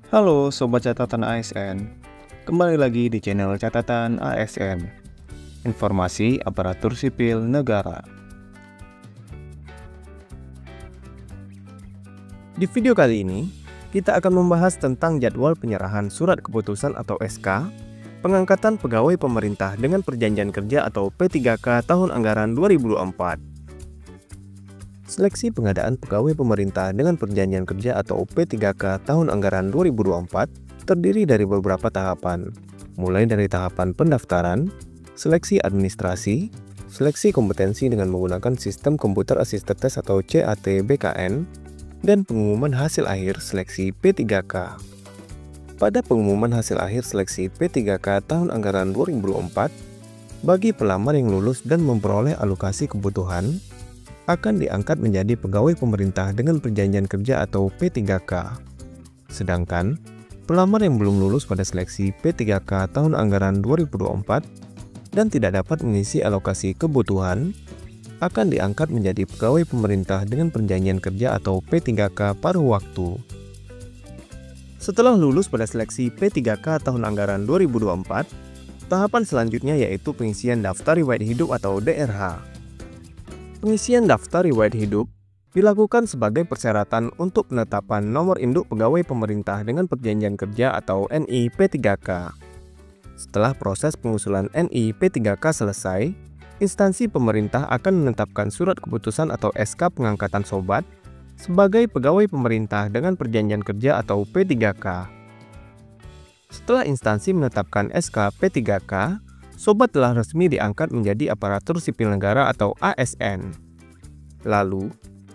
Halo Sobat Catatan ASN, kembali lagi di channel Catatan ASN, Informasi Aparatur Sipil Negara. Di video kali ini, kita akan membahas tentang jadwal penyerahan surat keputusan atau SK, pengangkatan pegawai pemerintah dengan perjanjian kerja atau P3K tahun anggaran 2024. Seleksi pengadaan pegawai pemerintah dengan perjanjian kerja atau P3K tahun anggaran 2024 terdiri dari beberapa tahapan, mulai dari tahapan pendaftaran, seleksi administrasi, seleksi kompetensi dengan menggunakan sistem komputer assisted test atau CAT BKN, dan pengumuman hasil akhir seleksi P3K. Pada pengumuman hasil akhir seleksi P3K tahun anggaran 2024, bagi pelamar yang lulus dan memperoleh alokasi kebutuhan, akan diangkat menjadi pegawai pemerintah dengan perjanjian kerja atau P3K. Sedangkan, pelamar yang belum lulus pada seleksi P3K tahun anggaran 2024 dan tidak dapat mengisi alokasi kebutuhan, akan diangkat menjadi pegawai pemerintah dengan perjanjian kerja atau P3K paruh waktu. Setelah lulus pada seleksi P3K tahun anggaran 2024, tahapan selanjutnya yaitu pengisian daftar riwayat hidup atau DRH. Pengisian daftar riwayat hidup dilakukan sebagai persyaratan untuk penetapan nomor induk pegawai pemerintah dengan perjanjian kerja atau NI P3K. Setelah proses pengusulan NI P3K selesai, instansi pemerintah akan menetapkan surat keputusan atau SK pengangkatan sobat sebagai pegawai pemerintah dengan perjanjian kerja atau P3K. Setelah instansi menetapkan SK P3K, sobat telah resmi diangkat menjadi aparatur sipil negara atau ASN. Lalu,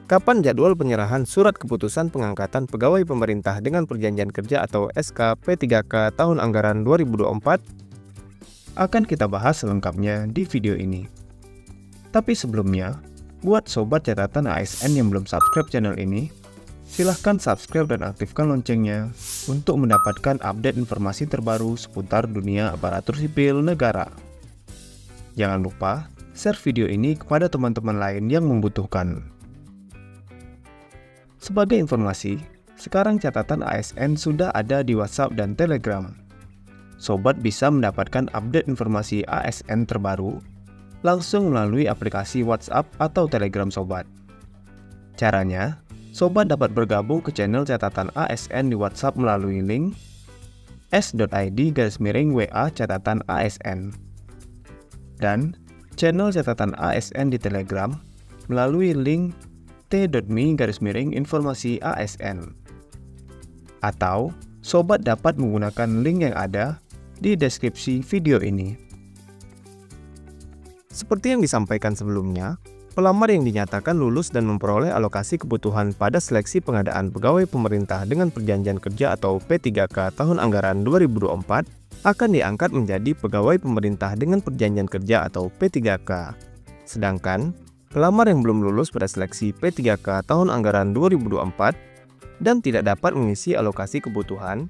kapan jadwal penyerahan surat keputusan pengangkatan pegawai pemerintah dengan perjanjian kerja atau SK P3K tahun anggaran 2024? Akan kita bahas selengkapnya di video ini. Tapi sebelumnya, buat sobat catatan ASN yang belum subscribe channel ini, silahkan subscribe dan aktifkan loncengnya untuk mendapatkan update informasi terbaru seputar dunia aparatur sipil negara. Jangan lupa share video ini kepada teman-teman lain yang membutuhkan. Sebagai informasi, sekarang catatan ASN sudah ada di WhatsApp dan Telegram. Sobat bisa mendapatkan update informasi ASN terbaru langsung melalui aplikasi WhatsApp atau Telegram sobat. Caranya, sobat dapat bergabung ke channel catatan ASN di WhatsApp melalui link s.id/WA catatan ASN dan channel catatan ASN di Telegram melalui link t.me/informasi ASN. Atau, sobat dapat menggunakan link yang ada di deskripsi video ini. Seperti yang disampaikan sebelumnya, pelamar yang dinyatakan lulus dan memperoleh alokasi kebutuhan pada seleksi pengadaan pegawai pemerintah dengan perjanjian kerja atau P3K tahun anggaran 2024 akan diangkat menjadi pegawai pemerintah dengan perjanjian kerja atau P3K. Sedangkan, pelamar yang belum lulus pada seleksi P3K tahun anggaran 2024 dan tidak dapat mengisi alokasi kebutuhan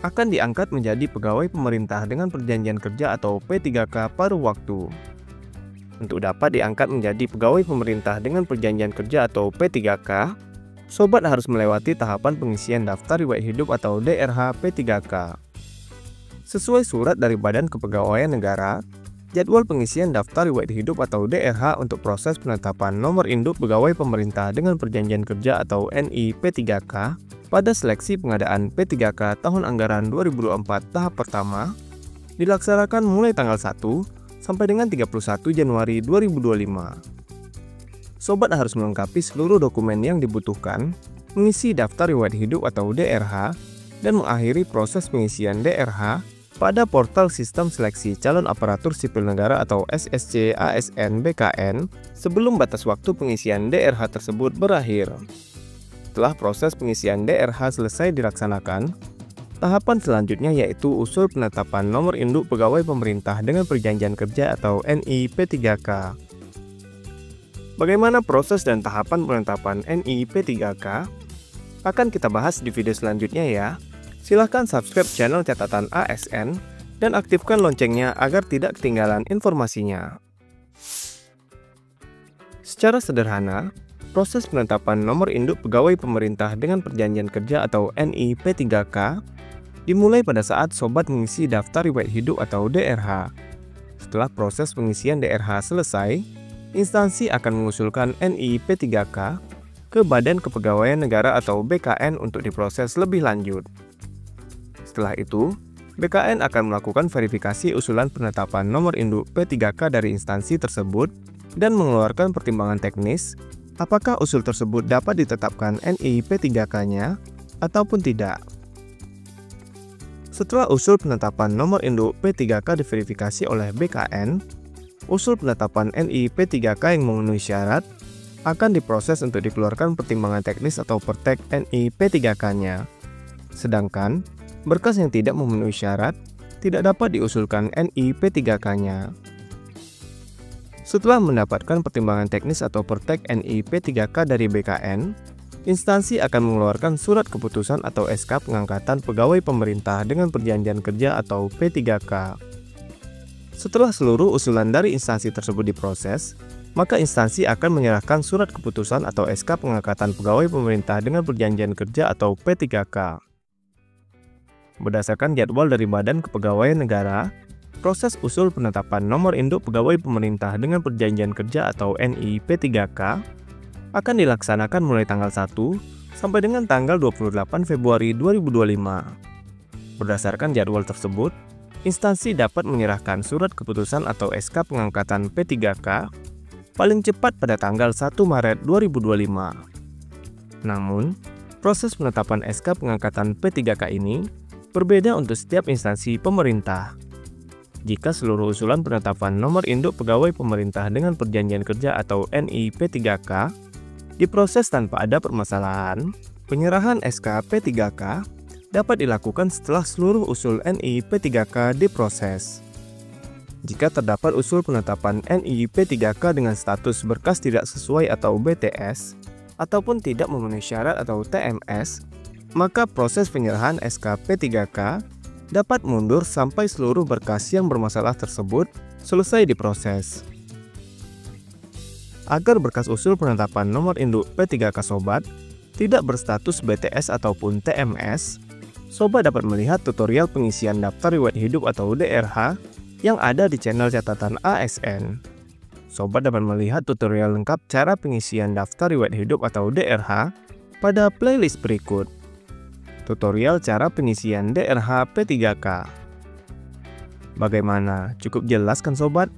akan diangkat menjadi pegawai pemerintah dengan perjanjian kerja atau P3K paruh waktu. Untuk dapat diangkat menjadi pegawai pemerintah dengan perjanjian kerja atau P3K, sobat harus melewati tahapan pengisian daftar riwayat hidup atau DRH P3K. Sesuai surat dari Badan Kepegawaian Negara, jadwal pengisian daftar riwayat hidup atau DRH untuk proses penetapan nomor induk pegawai pemerintah dengan perjanjian kerja atau NI P3K pada seleksi pengadaan P3K tahun anggaran 2024 tahap pertama dilaksanakan mulai tanggal 1 sampai dengan 31 Januari 2025. Sobat harus melengkapi seluruh dokumen yang dibutuhkan, mengisi daftar riwayat hidup atau DRH, dan mengakhiri proses pengisian DRH pada portal Sistem Seleksi Calon Aparatur Sipil Negara atau SSC ASN BKN sebelum batas waktu pengisian DRH tersebut berakhir. Setelah proses pengisian DRH selesai dilaksanakan, tahapan selanjutnya yaitu usul penetapan nomor induk pegawai pemerintah dengan perjanjian kerja atau NI P3K. Bagaimana proses dan tahapan penetapan NI P3K? Akan kita bahas di video selanjutnya ya. Silahkan subscribe channel catatan ASN dan aktifkan loncengnya agar tidak ketinggalan informasinya. Secara sederhana, proses penetapan nomor induk pegawai pemerintah dengan perjanjian kerja atau NI P3K dimulai pada saat sobat mengisi daftar riwayat hidup atau DRH. Setelah proses pengisian DRH selesai, instansi akan mengusulkan NI P3K ke Badan Kepegawaian Negara atau BKN untuk diproses lebih lanjut. Setelah itu, BKN akan melakukan verifikasi usulan penetapan nomor induk P3K dari instansi tersebut dan mengeluarkan pertimbangan teknis apakah usul tersebut dapat ditetapkan NI P3K-nya ataupun tidak. Setelah usul penetapan nomor induk P3K diverifikasi oleh BKN, usul penetapan NI P3K yang memenuhi syarat akan diproses untuk dikeluarkan pertimbangan teknis atau pertek NI P3K-nya. Sedangkan berkas yang tidak memenuhi syarat tidak dapat diusulkan NI P3K-nya. Setelah mendapatkan pertimbangan teknis atau pertek NI P3K dari BKN, instansi akan mengeluarkan surat keputusan atau SK pengangkatan pegawai pemerintah dengan perjanjian kerja atau P3K. Setelah seluruh usulan dari instansi tersebut diproses, maka instansi akan menyerahkan surat keputusan atau SK pengangkatan pegawai pemerintah dengan perjanjian kerja atau P3K. Berdasarkan jadwal dari Badan Kepegawaian Negara, proses usul penetapan nomor induk pegawai pemerintah dengan perjanjian kerja atau NI P3K akan dilaksanakan mulai tanggal 1 sampai dengan tanggal 28 Februari 2025. Berdasarkan jadwal tersebut, instansi dapat menyerahkan surat keputusan atau SK pengangkatan P3K paling cepat pada tanggal 1 Maret 2025. Namun, proses penetapan SK pengangkatan P3K ini berbeda untuk setiap instansi pemerintah. Jika seluruh usulan penetapan nomor induk pegawai pemerintah dengan perjanjian kerja atau NI P3K diproses tanpa ada permasalahan, penyerahan SK P3K dapat dilakukan setelah seluruh usul NI P3K diproses. Jika terdapat usul penetapan NI P3K dengan status berkas tidak sesuai atau BTS, ataupun tidak memenuhi syarat atau TMS, maka proses penyerahan SK P3K dapat mundur sampai seluruh berkas yang bermasalah tersebut selesai diproses. Agar berkas usul penetapan nomor induk P3K Sobat tidak berstatus BTS ataupun TMS, Sobat dapat melihat tutorial pengisian daftar riwayat hidup atau DRH yang ada di channel catatan ASN. Sobat dapat melihat tutorial lengkap cara pengisian daftar riwayat hidup atau DRH pada playlist berikut. Tutorial cara pengisian DRH P3K. Bagaimana? Cukup jelas kan Sobat?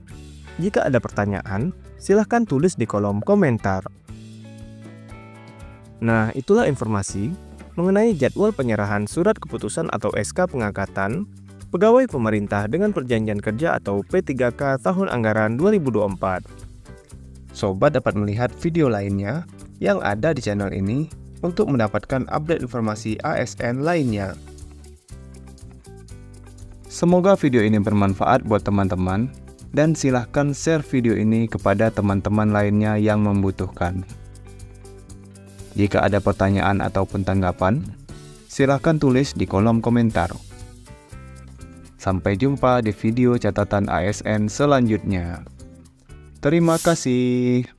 Jika ada pertanyaan, silahkan tulis di kolom komentar. Nah, itulah informasi mengenai jadwal penyerahan surat keputusan atau SK pengangkatan pegawai pemerintah dengan perjanjian kerja atau P3K tahun anggaran 2024. Sobat dapat melihat video lainnya yang ada di channel ini untuk mendapatkan update informasi ASN lainnya. Semoga video ini bermanfaat buat teman-teman dan silahkan share video ini kepada teman-teman lainnya yang membutuhkan. Jika ada pertanyaan ataupun tanggapan, silahkan tulis di kolom komentar. Sampai jumpa di video catatan ASN selanjutnya. Terima kasih.